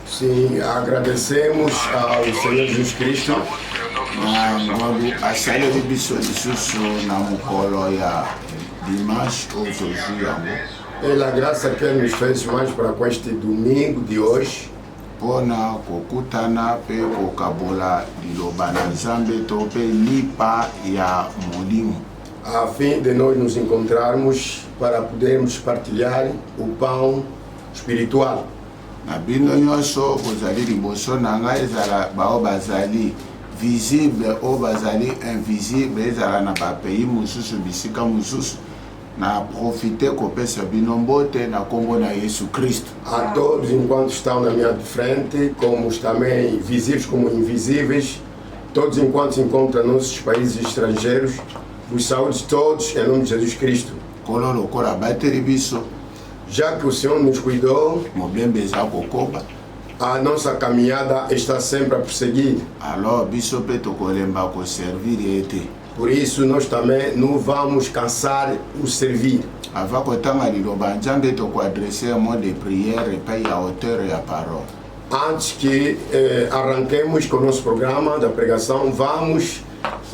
Sim, agradecemos ao Senhor Jesus Cristo. Pela graça que Ele nos fez mais para com este domingo de hoje. A fim de nós nos encontrarmos para podermos partilhar o pão espiritual. Visible ou bazali invisible ezala na bapays mususu bisika mususu na profiter kopesa bino mbote na kombo na Yesu Cristo. A todos enquanto estão na minha frente, como os também visíveis como invisíveis, todos enquanto se encontram nos nossos países estrangeiros, os saúdes todos em nome de Jesus Cristo. Kololo kora bateri biso, já que o Senhor nos cuidou, mobembeza kokoba, a nossa caminhada está sempre a prosseguir. Alors, biso pe tokolemba ko servir ete. Por isso nós também não vamos cansar o servir. Avant kotanga liloba nzambe toko adresser un mot de prière epai ya auteur ya parole. Antes que arranquemos com o nosso programa da pregação, vamos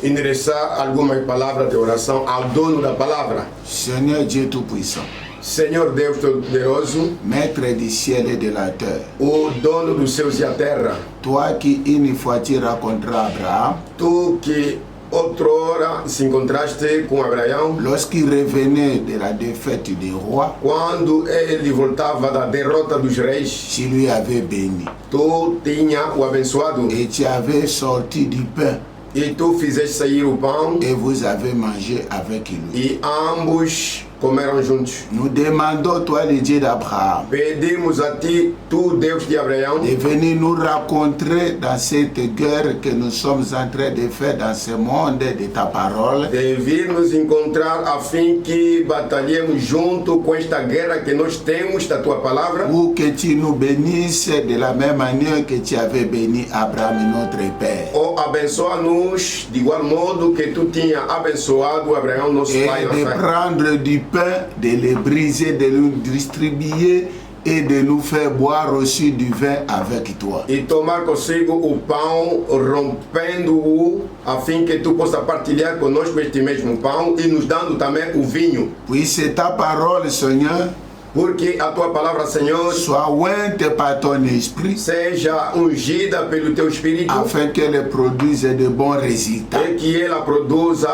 endereçar algumas palavras de oração ao dono da palavra. Seigneur Dieu Tout-Puissant, Senhor Deus Todo-Poderoso, Maître du ciel et de la terre, o dono dos céus e a terra, toi qui une fois tu rencontras Abraham, tu que outrora se encontraste com Abraão, lorsqu'il revenait de la défaite des rois, quando ele voltava da derrota dos reis, tu lui avais béni tu tinha o abençoado et tu avais sorti du pain e tu fizeste sair o pão et vous avez mangé avec lui. e ambos comeram juntos. Nous demandons, toi le Dieu d'Abraham, Pedimos a ti, tu Deus de Abraão, de venir nous rencontrer dans cette guerre que nous sommes en train de faire dans ce monde de ta parole. de vir nos encontrar a fim que batalhemos junto com esta guerra que nós temos da tua palavra. Pour que tu nous bénisses de la même manière que tu avais béni Abraham, notre Père. Oh, abençoa-nos de igual modo que tu tinha abençoado Abraão, nosso Et pai na de fé. prendre du pain, de le briser, de le distribuer et de nous faire boire aussi du vin avec toi. E tomar consigo o pão, rompendo-o, a fim que tu possa partilhar conosco este mesmo pão e nos dando também o vinho. Puisse ta parole, Seigneur, Porque a tua palavra, Senhor, soit ointe par ton esprit, seja ungida pelo teu Espírito, afin qu'elle produise de bons résultats. e que ela produza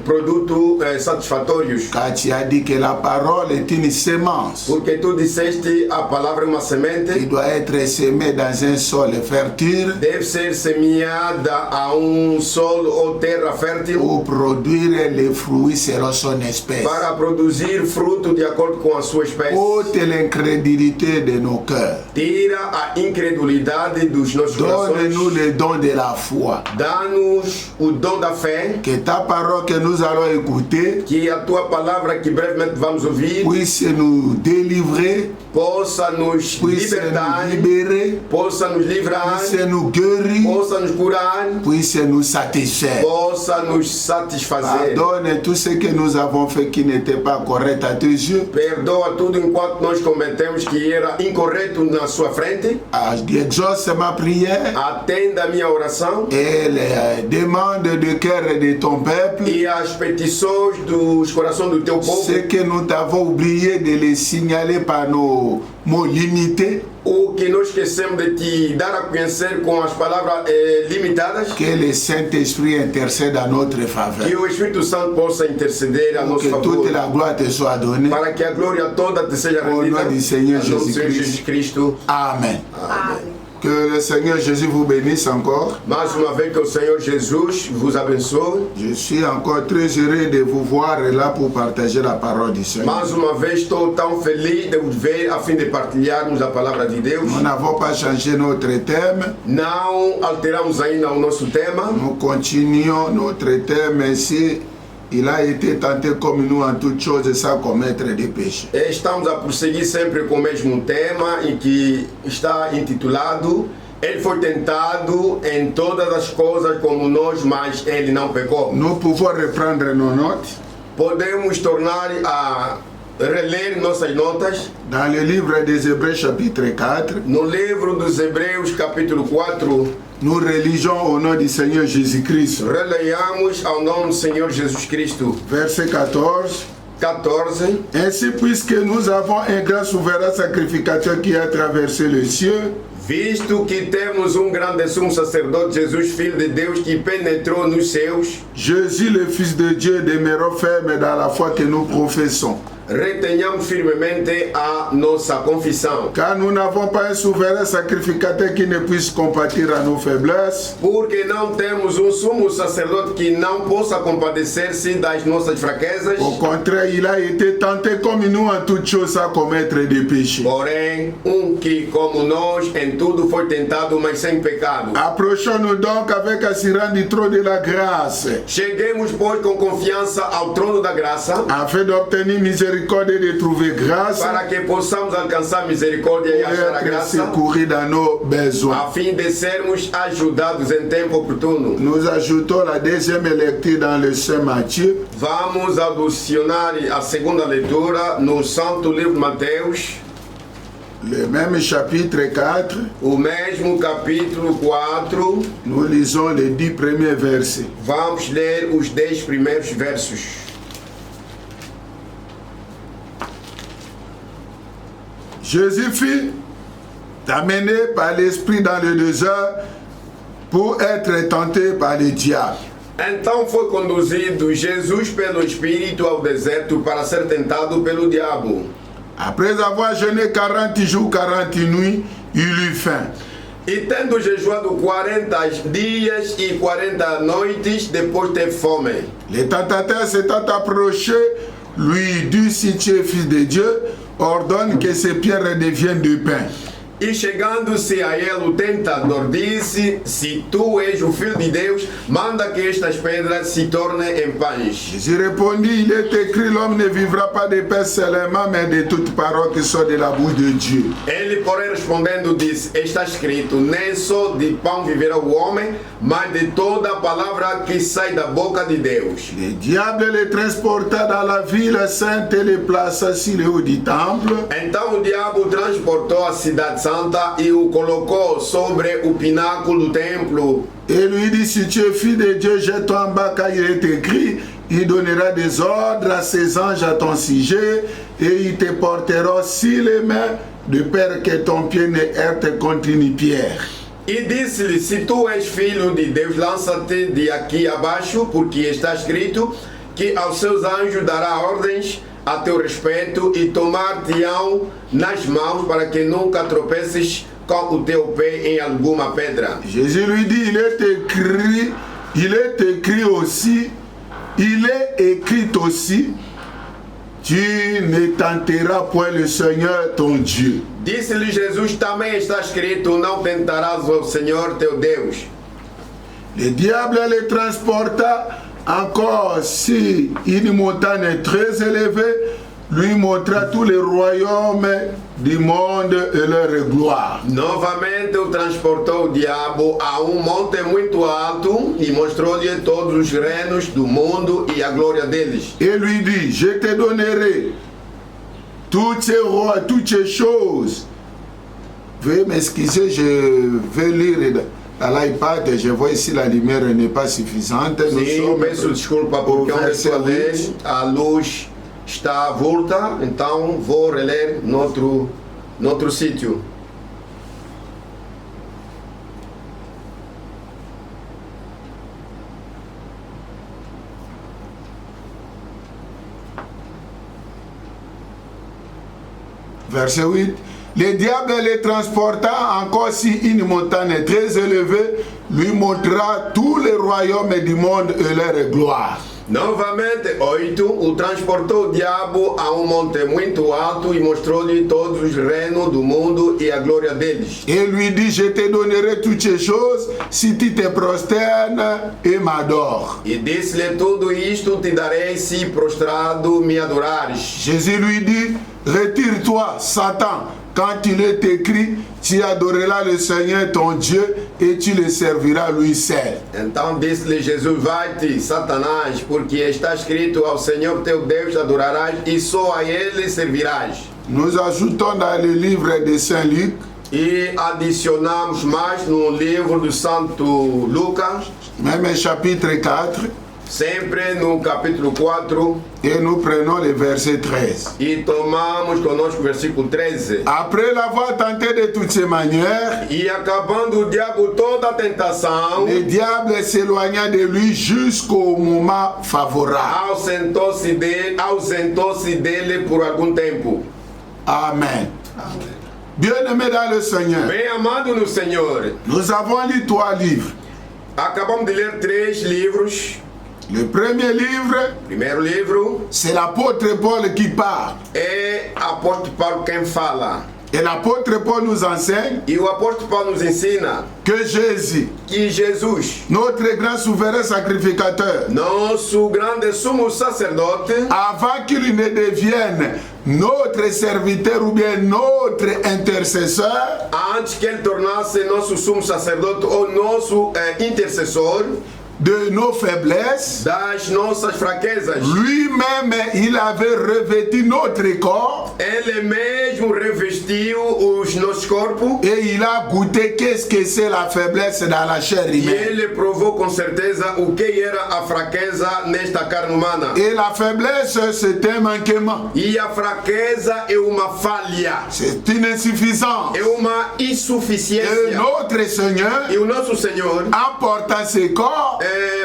produtos satisfatórios. Car tu as dit que la parole est une semence Porque tu disseste a palavra é uma qui semente, doit être semée dans un sol fertile deve ser semeada a solo ou terra fértil pour produire les fruits selon son espèce. para produzir fruto de acordo com a sua espécie. Ôte l'incrédulité de nos cœurs. Tira a incredulidade dos nossos Donne-nous corações. le don de la foi. Dá-nos o dom da fé, Que ta parole que nous allons écouter que a tua palavra que brevemente vamos ouvir puisse nous délivrer, possa nos puisse libertar, nous libérer, possa nos livrar, puisse nous guérir, possa nos curar, puisse nous satisfaire. possa nos satisfazer. Pardonne tout ce que nous avons fait qui n'était pas correct à tes yeux. Perdoa tudo enquanto nós cometemos que era incorreto na sua frente. Exauce ma prière Atenda a minha oração et les demandes de cœur de ton peuple. e as petições dos corações do teu povo. Ce que nous t'avons oublié de les signaler par nos mots limités, O que nós esquecemos de te dar a conhecer com as palavras limitadas, que le Saint-Esprit intercède à notre faveur. que o Espírito Santo possa interceder a Pour nosso que toute favor, la gloire te soit donnée. para que a glória toda te seja Au rendida. nom du Seigneur Em nome do Senhor Jésus-Christ. Jesus Cristo. Amen. Amém. Que le Seigneur Jésus vous bénisse encore. Mais uma vez que o Senhor Jesus vos abençoe. Je suis encore très heureux de vous voir là pour partager la parole du Seigneur. Mais uma vez estou tão feliz de vos ver a fim de partilharmos a palavra de Deus. Nous n'avons pas changé notre thème. Não alteramos ainda o nosso tema. Nous continuons notre thème ainsi. Il a été tenté comme nous en toutes choses sans commettre de péché. Estamos a prosseguir sempre com o mesmo tema em que está intitulado Ele foi tentado em todas as coisas como nós, mas ele não pecou. Nous pouvons reprendre nos notes. Podemos tornar reler nossas notas dans le livre des Hébreux chapitre 4. no livro dos Hebreus, capítulo 4. Nous religeons au nom du Seigneur Jésus-Christ. Releiamos ao nome do Senhor Jesus Cristo. Verset 14. 14. Ainsi, puisque nous avons un grand souverain sacrificateur qui a traversé le ciel, Visto que temos grande sumo sacerdote, Jesus, Filho de Deus, que penetrou nos céus, Jésus, le Fils de Dieu, demeurant ferme dans la foi que nous professons. retenhamos firmemente a nossa confissão. Car nous n'avons pas un souverain sacrificateur qui ne puisse compatir à nos faiblesses, Porque não temos sumo sacerdote que não possa compadecer-se das nossas fraquezas. au contraire, il a été tenté comme nous en toutes choses à commettre des péchés. Porém, que, como nós, em tudo foi tentado, mas sem pecado. Approchons-nous donc avec assurance du trône de la grâce, Cheguemos, pois, com confiança ao trono da graça, afin d'obtenir miséricorde et de trouver grâce para que possamos alcançar misericórdia e pour achar a être graça, secourus dans nos besoins. a fim de sermos ajudados em tempo oportuno. Nous ajoutons la deuxième lecture dans le Saint Matthieu, Vamos adicionar a segunda leitura no Santo Livro de Mateus, le même chapitre 4. o mesmo capítulo 4. Nous lisons les 10 premiers versets. Vamos ler os 10 primeiros versos. Jésus fut amené par l'Esprit dans le désert pour être tenté par le diable. Então foi conduzido Jesus pelo Espírito ao deserto para ser tentado pelo diabo. Après avoir jeûné 40 jours, 40 nuits, il eut faim. E tendo jejuado 40 dias e 40 noites, depois teve fome. Le tentateur s'étant approché, lui dit, si tu es fils de Dieu, ordonne que ces pierres deviennent du pain. E chegando-se a ele, o tentador disse: se tu és o Filho de Deus, manda que estas pedras se tornem em pães. Jésus répondit, il est écrit, l'homme ne vivra pas de pain seulement, mais de toute parole qui sort de la bouche de Dieu. Ele, porém, respondendo, disse: está escrito, nem só de pão viverá o homem, mas de toda a palavra que sai da boca de Deus. Le diable les transporta dans la ville sainte et les plaça sur le haut du temple. Então o diabo transportou a cidade santa e o colocou sobre o pináculo do templo. Et lui dit, si tu es fils de Dieu, jette-toi en bas, car il est écrit, il donnera des ordres à ses anges à ton sujet, et ils te porteront sur les mains, de peur que ton pied ne heurte contre une pierre. E disse-lhe: se tu és filho de Deus, lança-te de aqui abaixo, porque está escrito que aos seus anjos dará ordens a teu respeito e tomar-te-ão nas mãos para que nunca tropeces com o teu pé em alguma pedra. Jésus lui dit, il est écrit aussi, tu ne tenteras point le Seigneur ton Dieu. Disse-lhe Jesus: também está escrito, não tentarás o Senhor teu Deus. Le diable les transporta encore sur une montagne très élevée, lui montra tous les royaumes du monde et leur gloire. Novamente o transportou o diabo a monte muito alto e mostrou-lhe todos os reinos do mundo e a glória deles. Et lui dit, je te donnerai toutes ces rois, toutes ces choses. Veuillez m'excuser, je vais lire à l'iPad, je vois ici la lumière n'est pas suffisante. Sim, peço desculpa porque onde estou a ler, 8. a luz está volta, então vou reler noutro sítio. Verset 8. Le diable les transporta encore sur une montagne très élevée, lui montra tous les royaumes du monde et leur gloire. Novamente, 8, o transportou o diabo a monte muito alto e mostrou-lhe todos os reinos do mundo e a glória deles. Et lui dit, je te donnerai toutes ces choses si tu te prosternes et m'adores. E disse-lhe: tudo isto te darei se prostrado me adorares. Jésus lui dit, retire-toi, Satan, quand il est écrit, tu adoreras le Seigneur ton Dieu et tu le serviras lui seul. Então disse-lhe Jesus, vai-te, Satanás, porque está escrito, ao Senhor teu Deus adorarás e só a ele servirás. Nous ajoutons dans le livre de Saint Luc, E adicionamos mais no livro do Santo Lucas, même chapitre 4, sempre no capítulo 4, et nous prenons le verset 13. e tomamos conosco o versículo 13. Après l'avoir tenté de toutes ces manières, E acabando o diabo toda a tentação, le diable s'éloigna de lui jusqu'au moment favorable. ausentou-se dele por algum tempo. Amen. Bien-aimés dans le Seigneur, Bem amado no Senhor, nous avons lu 3 livres. acabamos de ler 3 livros. Le premier livre, Primeiro livro c'est l'apôtre Paul qui parle. é apóstolo Paulo quem fala. Et l'apôtre Paul nous enseigne E o apóstolo Paulo nos ensina que Jésus, que Jesus, notre grand souverain sacrificateur, nosso grande sumo sacerdote, avant qu'il ne devienne notre serviteur ou bien notre intercesseur, antes que ele tornasse nosso sumo sacerdote ou nosso intercessor de nos faiblesses, das nossas fraquezas, lui-même, il avait revêtu notre corps ele mesmo revestiu os nossos corpos et il a goûté qu'est-ce que c'est la faiblesse dans la chair e humaine. ele provou com certeza o que era a fraqueza nesta carne humana. Et la faiblesse, c'est un manquement, E a fraqueza é uma falha, c'est une insuffisance. é uma Et insuficiência. notre Seigneur, E o nosso Senhor, en portant ce corps,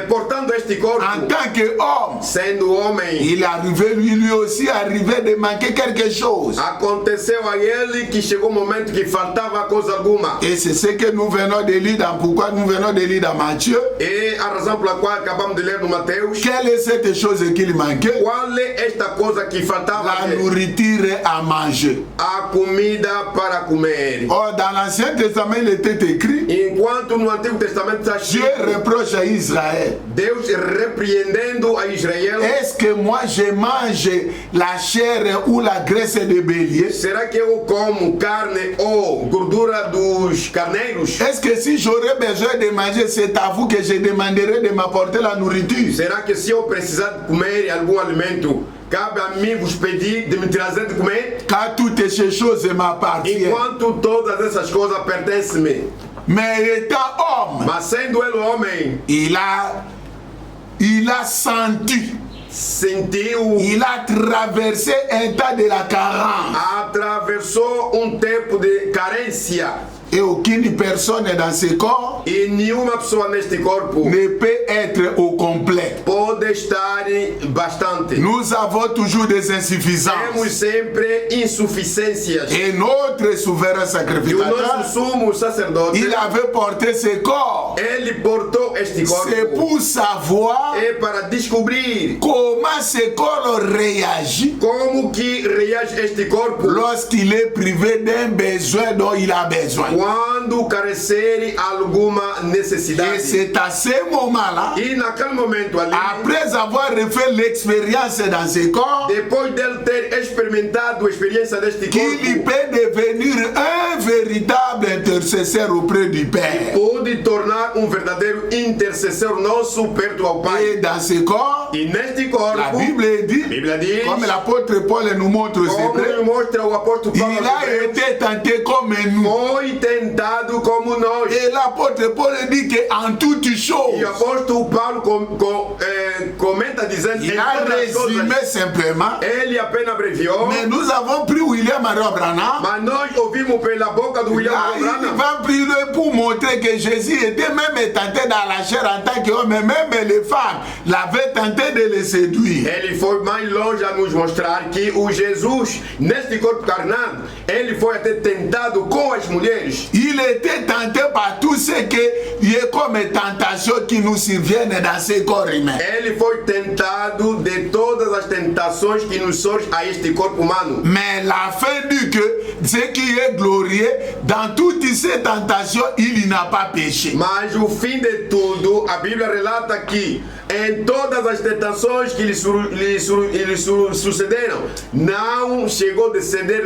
portando este corpo, en tant qu'homme, sendo homem, il est arrivé, lui aussi arrivé de manquer quelque chose. aconteceu a ele que chegou um momento que faltava coisa alguma. Et c'est ce que nous venons de lire dans, pourquoi nous venons de lire dans Matthieu. E a razão pela qual acabamos de ler no Mateus, Quelle est cette chose qu'il manquait? qual é esta coisa que faltava? La nourriture à manger. A comida para comer. Or, dans l'Ancien Testament, il était écrit, Enquanto no Antigo Testamento está Dieu escrito, reproche à Israël, Deus repreendendo a Israel, est-ce que moi je mange la chair ou la graisse de bélier? será que eu como carne ou gordura dos carneiros? Est-ce que si j'aurais besoin de manger, c'est à vous que je demanderai de m'apporter la nourriture? Será que se eu precisar de comer algum alimento, cabe a mim vos pedir de me trazer de comer? Car toutes ces choses m'appartiennent. Enquanto todas essas coisas pertencem-me. Mais étant homme, Mas sendo ele homem, il a senti, sentiu, il a traversé un temps de la carence. atravessou tempo de carência. Et aucune personne dans ce corps E nenhuma pessoa neste corpo ne peut être au complet. pode estar bastante. Nous avons toujours des Temos insuffisances. sempre insuficiências. Et notre souverain E o sacrificateur, nosso sumo sacerdote, il avait porté ce corps. ele portou este C'est corpo. pour savoir É para descobrir comment ce corps réagit como que reage este corpo lorsqu'il est privé d'un besoin dont il a besoin. quando carecer alguma Et necessidade. c'est à ce moment-là, E naquele momento ali, après avoir refait l'expérience dans ce corps, depois dele ter experimentado a experiência deste qu'il corpo, peut devenir un véritable intercesseur auprès du Père. pode tornar verdadeiro intercessor nosso perto ao Pai. Et dans ce corps, E neste la corpo, Bible dit, a Bíblia diz, comme l'apôtre Paul nous montre como c'est vrai, nos mostra o apóstolo Paulo, il a été tenté comme nous. foi tentado como nós. Et l'apôtre Paul dit qu'en toutes E choses, o apóstolo Paulo comenta dizendo il em a todas as coisas, résumé simplement, ele apenas abreviou, mais nous avons pris William Marion Branham. mas nós ouvimos pela boca do William Là, il Branham. va plus loin pour montrer que Jésus était même tenté dans la chair en tant qu'homme, mais même les femmes l'avaient tenté de le séduire. Ele foi mais longe a nos mostrar que o Jesus, neste corpo carnal, ele foi até tentado com as mulheres. il était tenté par tout ce qui est comme tentation qui nous surviennent dans ce corps humain. Ele foi tentado de todas as tentações que nos surgem a este corpo humano. Mais la fin dit que ce qui est glorieux, dans toutes ces tentations, il n'a pas péché. Mas o fim de tudo, a Bíblia relata que em todas as tentações que lhe sucederam, não chegou de ceder,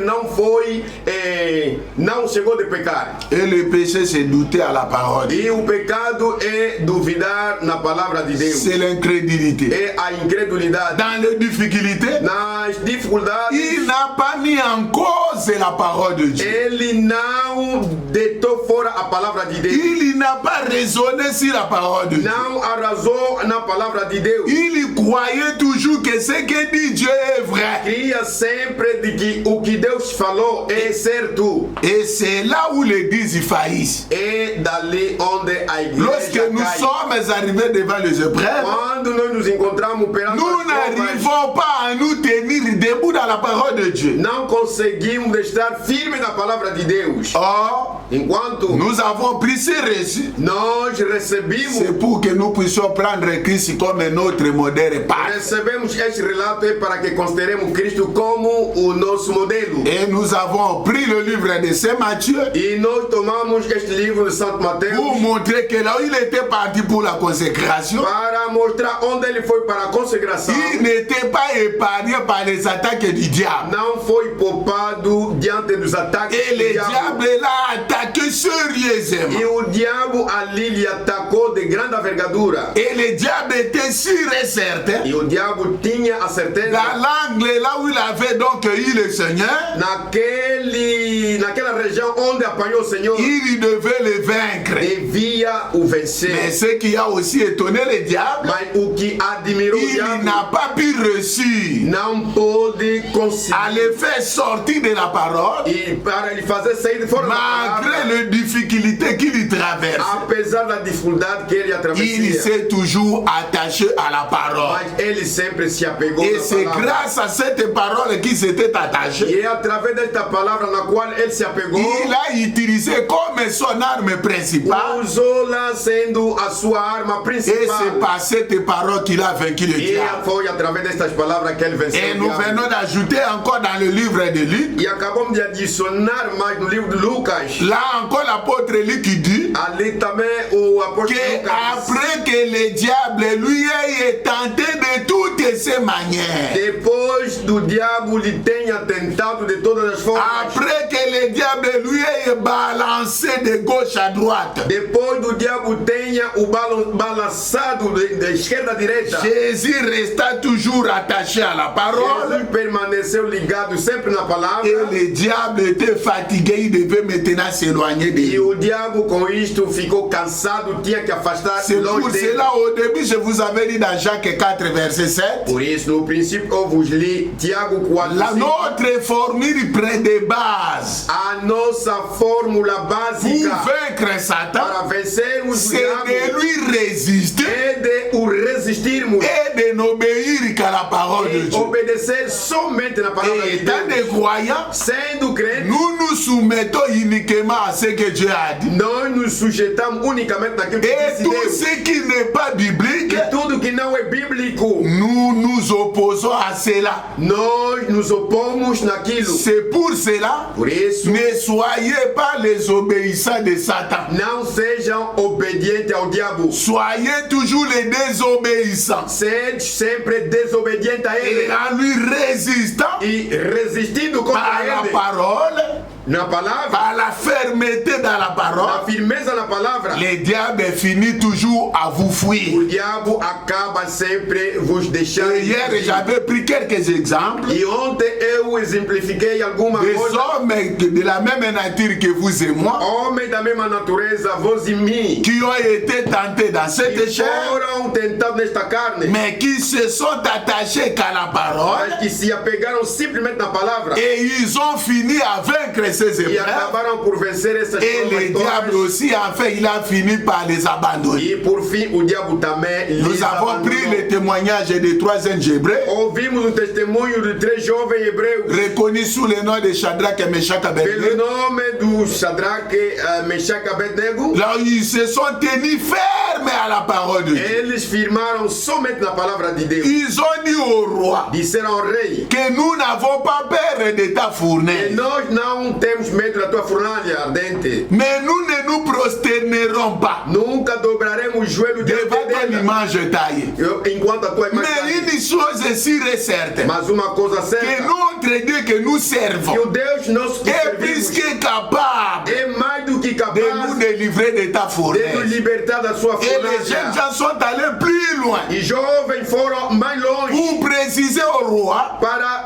não chegou de pecar. Et le péché, c'est douter à la parole. E o pecado é duvidar na palavra de Deus. C'est l'incrédulité. É a incredulidade. Dans les difficultés, Nas dificuldades, il n'a pas mis en cause la parole de Dieu. ele não deitou fora a palavra de Deus. Il n'a pas raisonné sur la parole de Dieu. Não arrasou na palavra de Deus. Il croyait toujours que ce que dit Dieu est vrai. Cria sempre de que o que Deus falou é certo. Et c'est là où l'église faillisse. É dali onde a Lorsque igreja nous cai. sommes arrivés devant les épreuves, Quando nós nos encontramos perante nous as provas, n'arrivons pas à nous tenir debout dans la parole de Dieu. não conseguimos estar firmes na palavra de Deus. Or, Enquanto nous avons pris ce reçu. nós recebemos C'est pour que nous puissions prendre Christ comme notre modèle et parfait. Recebemos este relato é para que consideremos Cristo como o nosso modelo. Et nous avons pris le livre de Saint Matthieu E nós tomamos este livro de Santo Mateus pour montrer que là où il était parti pour la consécration, para mostrar onde ele foi para a consagração. il n'était pas épargné par les attaques du diable. Não foi poupado diante dos ataques Et do le diabo. diable l'a attaqué sérieusement. E o diabo ali lhe atacou de grande envergadura. Et le diable était sûr et certain. E o diabo tinha a certeza Dans l'angle là où il avait donc eu le Seigneur, naquela região onde apanhou o Senhor, il devait le vaincre. devia o Mais vencer. ce qui a aussi étonné le diable, Mas o que admirou o il diabo n'a pas pu réussir não pôde à conseguir. le faire sortir de la parole, E para ele fazer sair de fora da malgré palavra, les difficultés qu'il traverse. apesar da dificuldade que ele Il atravessia, s'est toujours attaché à la parole. mas ele sempre se apegou Et na c'est palavra. grâce à cette parole qu'il s'était attaché. E é através desta palavra na qual ele se apegou, Il a utilisé comme son arme principale. usou-la sendo a sua arma Et c'est principal. par cette parole qu'il a vaincu le E diable. foi através destas palavras que ele venceu Et o nous diabo. venons d'ajouter encore dans le livre de Luc. E acabamos de adicionar mais no livro de Lucas. Là encore l'apôtre Luc dit Ali também o apóstolo que Lucas après que le diable lui ait tenté de toutes ses manières, depois do diabo lhe tenha tentado de todas as formas, après que le diable lui ait balancé de gauche à droite, depois do diabo tenha o balançado de esquerda a direita, Jésus resta toujours attaché à la parole. Jesus permaneceu ligado sempre na palavra. Et le diable était fatigué, il devait maintenant s'éloigner de E lui. o diabo com isto ficou cansado, tinha que afastar C'est longe pour dele. cela, au début, je vous avais dit dans Jacques 4, verset 7, Por isso, no princípio, eu vos li Tiago 4, la 5. notre formule près de base A nossa fórmula pour básica vaincre Satan, para vencermos o c'est diabo de lui résister é de o resistirmos et de n'obéir qu'à la parole de e Dieu. obedecer somente na palavra Et de étant Deus. des croyants, Sendo crentes, nous nous soumettons uniquement à ce que Dieu a dit. nós nos sujeitamos unicamente naquilo que Et disse tout Deus. ce qui n'est pas biblique, E tudo que não é bíblico, nous nous opposons à cela. nós nos opomos naquilo. C'est pour cela, Por isso, ne soyez pas les obéissants de Satan. não sejam obedientes ao diabo. Soyez toujours les désobéissants. Sede sempre desobediente a Et ele en lui résistant e resistindo par contra la ele parole, na palavra, par la fermeté dans la na parole, firmeza na palavra. le diable finit toujours à vous fuir. O diabo acaba sempre vos deixando. Et hier, j'avais pris quelques exemples E ontem eu exemplifiquei alguma des coisa. hommes de la même nature que vous et moi, Homens da mesma natureza, vós e mim, qui ont été tentés dans cette que chair, foram tentados nesta carne, mais qui se sont attachés qu'à la parole, mas que se apegaram simplesmente na palavra et ils ont fini à vaincre ces e épreuves. acabaram por vencer essas Et le diable aussi, enfin, il a fini par les abandonner. E por fim o diabo também Nous lhes avons pris abandonou. le témoignage des 3 jeunes hébreux, Ouvimos o testemunho de 3 jovens hebreus reconnus sous le nom de Shadrach et Meshach pelo Abednego. nome do Shadraque, Meshach e Abednego. Là, ils se sont tenus fermes à la parole de Dieu. Eles firmaram somente na palavra de Deus. Ils ont dit au roi Disseram ao rei: que nous n'avons pas peur de ta e fournaise, nós não temos medo da tua fornalha ardente. mais nous ne nous prosternerons pas Nunca dobraremos o joelho diante devant ton dela. image taillée. Enquanto a tua imagem Mais está une chose est sûre et certaine, Mas uma coisa que certa, notre Dieu que nous que servons o Deus nosso que est plus servimos que capable é mais do que de capaz nous délivrer de ta de nos fournaise. libertar da sua Et les jeunes fornalha. gens sont allés plus loin E jovens foram mais longe pour préciser au roi, para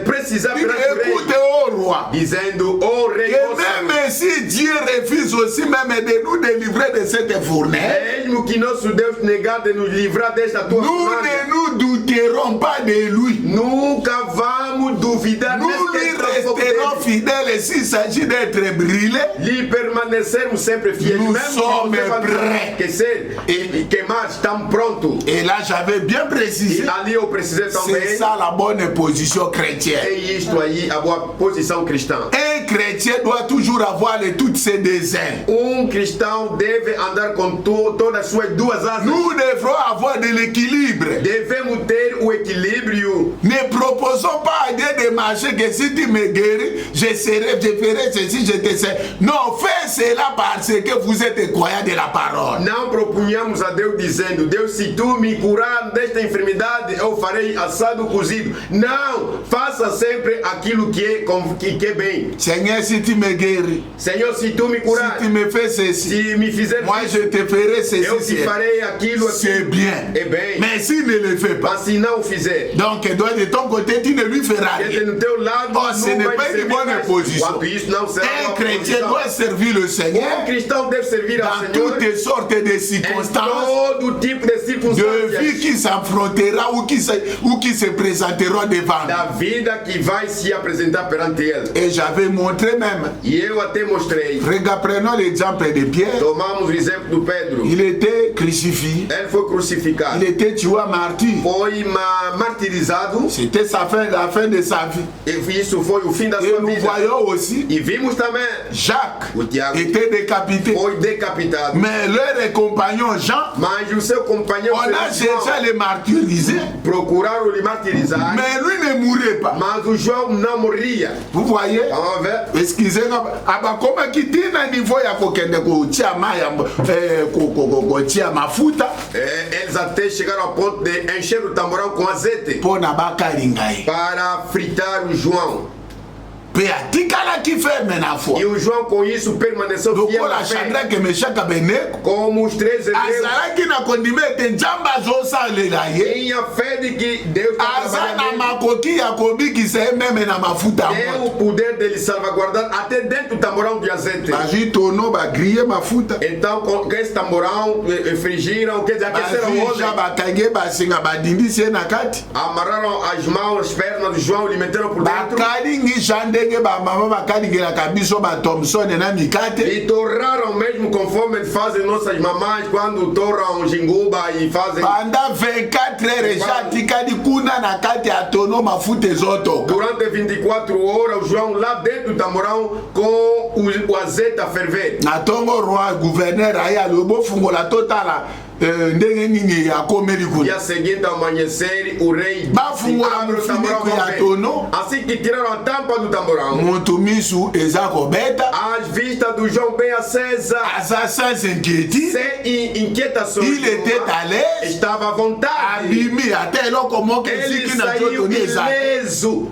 precisar dire, perante o écoutez rei, au roi, dizendo: "Oh rei, que nosso, même si Dieu refuse aussi même de nous délivrer de cette fournaise, mesmo que nosso Deus negar de nos livrar desta tua nous fornalha, ne nous douterons pas de lui. nunca vamos duvidar Nous desse lui transformo resterons dele. fidèles s'il s'agit d'être brûlés. Lhe permanecermos sempre fiéis, Nous mesmo sommes que você vai prêts. aquecer e queimar, estamos prontos. Et là, j'avais bien précisé, E ali eu precisei c'est também. ça la bonne position chrétienne. É isto aí, a boa posição cristã. Un chrétien doit toujours avoir toutes ses deux ailes. Cristão deve andar com todas as suas duas asas. Nous devrons avoir de l'équilibre. Devemos ter o equilíbrio. Ne proposons pas à Dieu de marcher que si tu me guéris, je ferai ceci, je te sais. Non, fais cela parce que vous êtes croyants de la parole. Não propunhamos a Deus dizendo: Deus, se tu me curar desta enfermidade, eu farei assado cozido. Não, faça sempre aquilo que é bem. Seigneur, si tu me guéris, Senhor, se tu me curar, si tu me fais ceci, se me fizer moi je te ferai eu ceci. te farei aquilo, C'est bien. é bem. Mais s'il ne le fait pas, Mas se não o fizer, donc de ton côté, tu ne lui feras quer dizer, rien. no teu lado, Oh, ce n'est não vai pas une servir bonne mais. position. Quanto isso não será Un uma chrétien posição. doit servir le Seigneur Cristão deve servir ao dans Senhor toutes sortes de em circonstances, todo tipo de de vie circunstâncias qui s'affrontera ou qui se présenteront devant nous. da vida que vai se apresentar perante ele. Et j'avais montré même. E eu até mostrei. Regarde, prenons l'exemple de Pierre. Tomamos o exemplo do Pedro. Il était crucifié. Ele foi crucificado. Il était tué à martyr. Foi martirizado. C'était la fin de sa vie. E isso foi o fim da Et sua nous vida. voyons aussi E vimos também Jacques o Tiago était décapité. foi decapitado. Mais leur compagnon Jean, Mas o seu companheiro on a cherché à le martyriser. procuraram lhe martirizar. Mais lui ne mourrait pas. Mas o João não morria. Vous voyez? Vamos ver? Excusez-moi. Abakoma kitina niveau ya kokende kutia maya kutia mafuta Eles até chegaram ao ponto de encher o tamborão com azeite pona bakalinga ye. para fritar o João. Pe atikala ki ferme na foi. E o João com isso permaneceu fiel Lokola à fé. Shadrach et Meshach Abednego Como os 3 hebreus azalaki na kondima ete nzambe azosalela ye. tinha fé de que Deus Aza na trabalhando. makoki ya kobikisa ye meme na mafuta ya Tem moto. o poder dele salvaguardar até dentro do tamborão de azeite. Bazwi tono bagrille mafuta. Então, com esse tamborão, frigiram, quer dizer, aqueceram o Bazwi ja óleo, bakangi ye basinga badindisi ye na kati. amarraram as mãos, as pernas do João, lhe meteram por dentro Bakalingi ja ndenge bamama bakalingelaka biso bathomson na mikate. e torraram mesmo conforme fazem nossas mamães quando torram jinguba e fazem. Pendant 24 heures ja tikali kuna na kati ya tono mafuta ezotoka. Durante 24 horas, o João lá dentro do tamborão com o azeite a ferver. Na tongo roi gouverneur aye alobi ofungola totala ndenge nini akomeli kuna. Dia seguinte ao amanhecer, o rei Bafungola abre o tamborão mufuniko ya tono. assim que tiraram a tampa do tamborão. Moto misu eza kobeta. As vistas do João bem acesa, Aza sans inquiétude. sem inquietações. Il était à l'aise. Estava à vontade. Abimi ata eloko moko Ele eziki na saiu nzoto ne eza. ileso.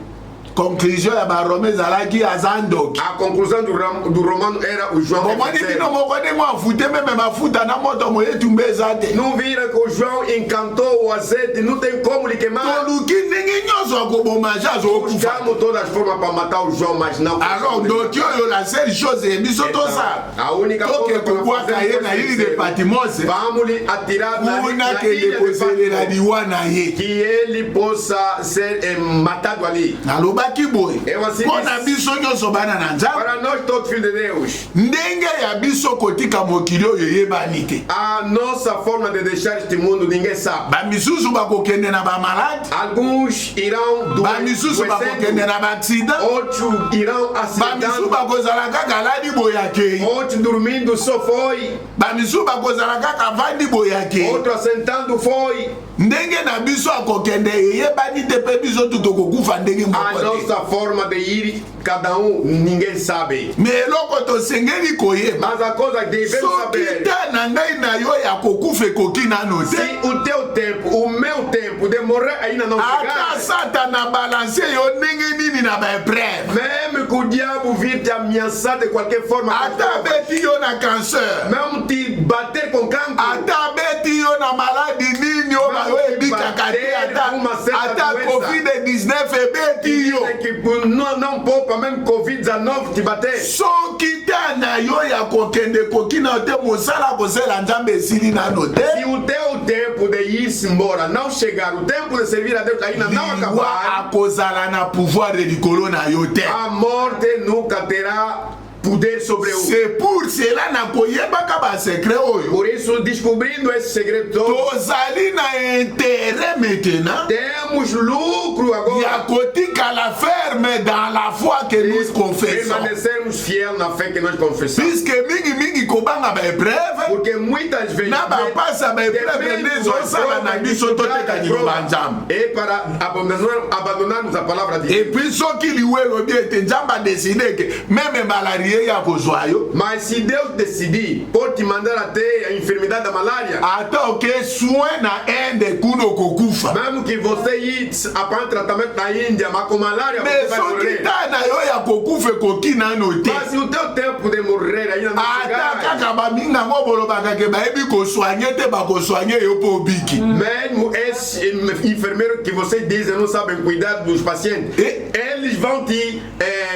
Conclusion ya barome ezalaki aza ndoki. A conclusão do romano era o João. bomoni bino moko ndenge afute meme mafuta na moto moyetumba eza te. Não viram que o João encantou o azeite, não tem como lhe queimar. toluki ndenge nyonso akoboma ja azokufa. Buscamos todas as formas para matar o João, mas não. alors ndoki oyo la seule chose ebiso tosala A única toke coisa para kobwaka ye na ili de patimose vamos lhe atirar na kuna ilha kende de koselela Patmos, liwa na ye. que ele possa ser matado ali. naloba alobaki boye Eu assim mpona biso nyonso bana na nzambe para nós todos filhos de Deus, ndenge ya biso kotika mokili oyo eyebani te a nossa forma de deixar este mundo ninguém sabe. bamisusu bakokende na bamaladi Alguns irão bamisusu bakokende na baaksida outros irão bamisusu acidentando, bakozala kaka aladi boye akei outros dormindo só foi, bamisusu bakozala kaka avandi boye akei outro assentando foi. ndenge na biso akokende eyebani te mpe biso tutokokufa ndenge A moko te nossa forma de ir, cada ninguém sabe. me eloko tosengeli koyeba Mas a coisa que devemos soki saber, te na ngai na yo ya kokufa ekoki nano te se o teu tempo, o meu tempo de morrer ainda não ata chegar, satana balanse yo ndenge nini na baepreve mesmo que o diabo vir te ameaçar de qualquer forma, ata beti yo na cancer mesmo te bater com cancro, ata beti yo na maladi nini oyo bayo ebikaka te ata covid-19 ebeti yo que não poupa, mesmo Covid-19 te bater. soki te na yo ya kokende koki na te mosala kosala nzambe esili nano te Se o teu tempo de ir-se embora não chegar, o tempo de servir a Deus ainda não liwa acabar, akozala na pouvoir likolo na yo te a morte nunca terá poder sobre o. c'est pour cela nakoyebaka basekret oyo Por isso, descobrindo esse segredo todo, tozali na intérêt maintenant temos lucro ya agora. kotikala ferme dans la foi que nous confessons Permanecermos fiel na fé que nós confessamos. puisque mingi kobanga baepreve Porque muitas vezes na bapasa baepreve nde ezosala na biso toteka liloba nzambe e para abandonarmos a palavra de et Deus. puis soki liwe elobi ete nzambe adeside ke meme malaria ya kozwa yo Mas se Deus decidir, pode te mandar até a enfermidade da malária. ata oke soin na inde kuno kokufa Mesmo que você ir para tratamento na Índia, mas com malária você mais vai soki morrer. ta na yo ya kokufa ekoki nano te Mas se o teu tempo de morrer ainda não ata chegar, kaka baminga ngo bolobaka ke bayebi kosoigne te bakosoigne yo mpo obiki mesmo esses enfermeiros que vocês dizem não sabem cuidar dos pacientes, eles vão te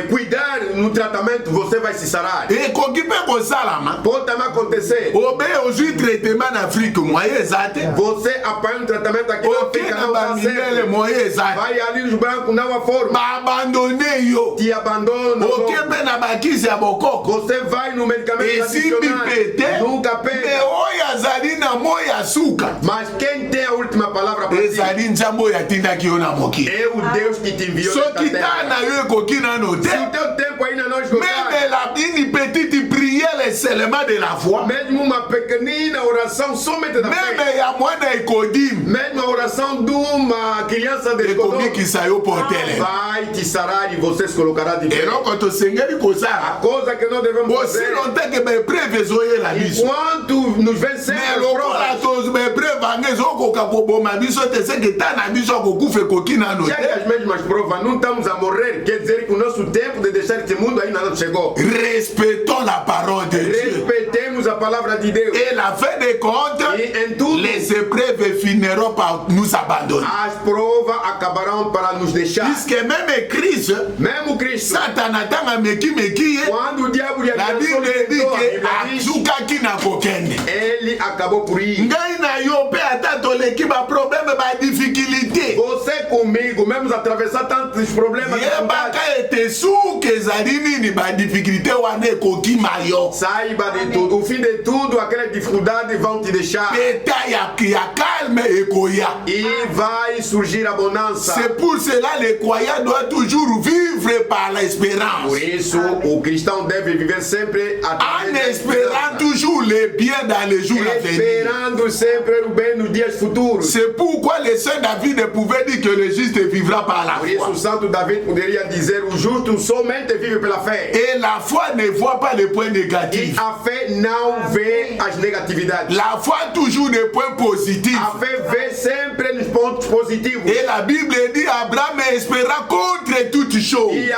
cuidar no tratamento, você vai se sarar. ekoki mpe kosalama Pode também acontecer, obe ozwi traitement na afrique moye eza te você apanha um tratamento aqui na oke África, na não dá bamindele certo. moye eza te Vai ali os brancos, não há forma. baabandone yo Te abandonam. oke mpe na bakisi ya bokoko Você vai no medicamento esimbi mpe te nunca me pega. oyo azali na moya suka Mas quem tem a última palavra para ti ezali nzambe oyo atindaki yo na mokili é o Deus que te enviou nesta soki ta terra. na yo ekoki nano te Se o teu tempo ainda não esgotar, même une petite prière seulement de la foi mesmo uma pequenina oração somente da fé, même ya mwana ekodim mesmo a oração de uma criança de escola, ekomikisa yo portele vai te sarar e você se colocará de pé. eloko tosengeli A kozala coisa que nós devemos aussi fazer, longtemps que baepreve ezoyela biso enquanto nos vencemos mais as lokola provas, baepreve ange ezokoka koboma biso te seke ta na biso akokufa ekoki nano já que te as mesmas provas não estamos a morrer, quer dizer que o nosso tempo de deixar este mundo ainda não chegou. respectons la parole de Dieu Respeitemos a palavra de Deus. et la fin des comptes E em tudo, les épreuves finiront par nous abandonner as provas acabarão para nos deixar. puisque même Christ Mesmo Cristo, satana ntango amekimeki ye quando o diabo lhe la ameaçou, bible dit ke a Bíblia diz, azukaki na kokende ele acabou por ir. ngai na yo mpe ata toleki baproblème badifficulté Você comigo, mesmo atravessar tantos problemas, yebaka ete suki ezali nini badifficulté wana ekokima yo saiba de tudo. O fim de tudo, aquelas dificuldades vão te deixar. eta ya calme ekoya E vai surgir a bonança. c'est pour cela le croyant doit toujours vivre par l'espérance Por isso, o cristão deve viver sempre en da espérant toujours le bien dans les jours à venir. esperando sempre o bem nos dias futuros. C'est pourquoi le saint David pouvait dire que le juste vivra par la Por isso, foi. o santo David poderia dizer: o justo somente vive pela fé. Et la foi ne voit pas les points E négatifs. a fé não vê as negatividades. La foi toujours des points positifs. A fé vê sempre nos pontos positivos. Et la Bible dit Abraham espéra contre toutes choses. E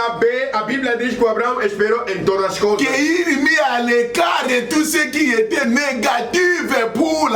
a Bíblia diz que o Abraão esperou em todas as coisas. Qu'il mit à l'écart tout ce qui était négatif pour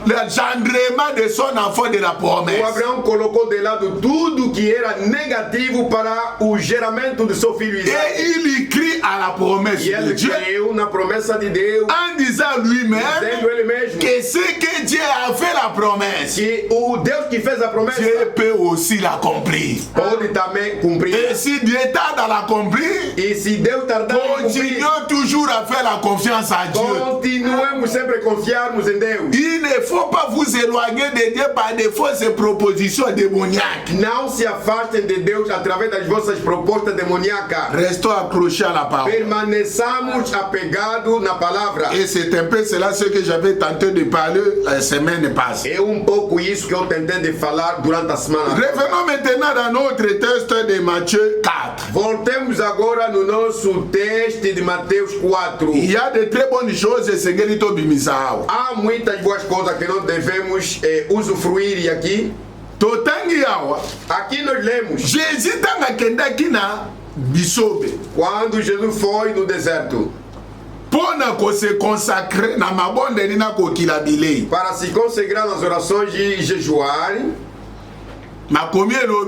l'engendrement de son enfant de la O promesse. Abraão colocou de lado tirando tudo que era negativo para o geramento do seu filho Isaac. Et il crie à la promesse E de ele Dieu creu na promessa de Deus, en disant lui-même dizendo ele mesmo que ce que Dieu a fait la promesse, que o Deus que fez a promessa Dieu peut aussi l'accomplir. pode também cumprir. Et si Dieu tarde à l'accomplir, E se Deus tardar em cumprir, continuons toujours à faire la confiance à Dieu. continuemos sempre a confiarmos em Deus. Il ne faut pas vous éloigner de Dieu par des fausses propositions démoniaques. Não se afastem de Deus através das vossas propostas demoníacas. Restons accrochés à la parole. Permaneçamos apegados na palavra. Et c'est un peu cela ce que j'avais tenté de parler la semaine passée. É pouco isso que eu tentei de falar durante a semana. Revenons maintenant dans notre texte de Matthieu 4. Voltemos agora no nosso texto de Mateus 4. Il y a de très bonnes choses, Seigneur, Bimisao. Há muitas boas coisas que nós devemos usufruir aqui. Totangi yawa. Aqui nós lemos Jésus tanga kendaki na bisobe. quando Jesus foi no deserto Pona ko se consacrer na mabonde ni na kokila bilei. para se consagrar nas orações de jejuar. Makomi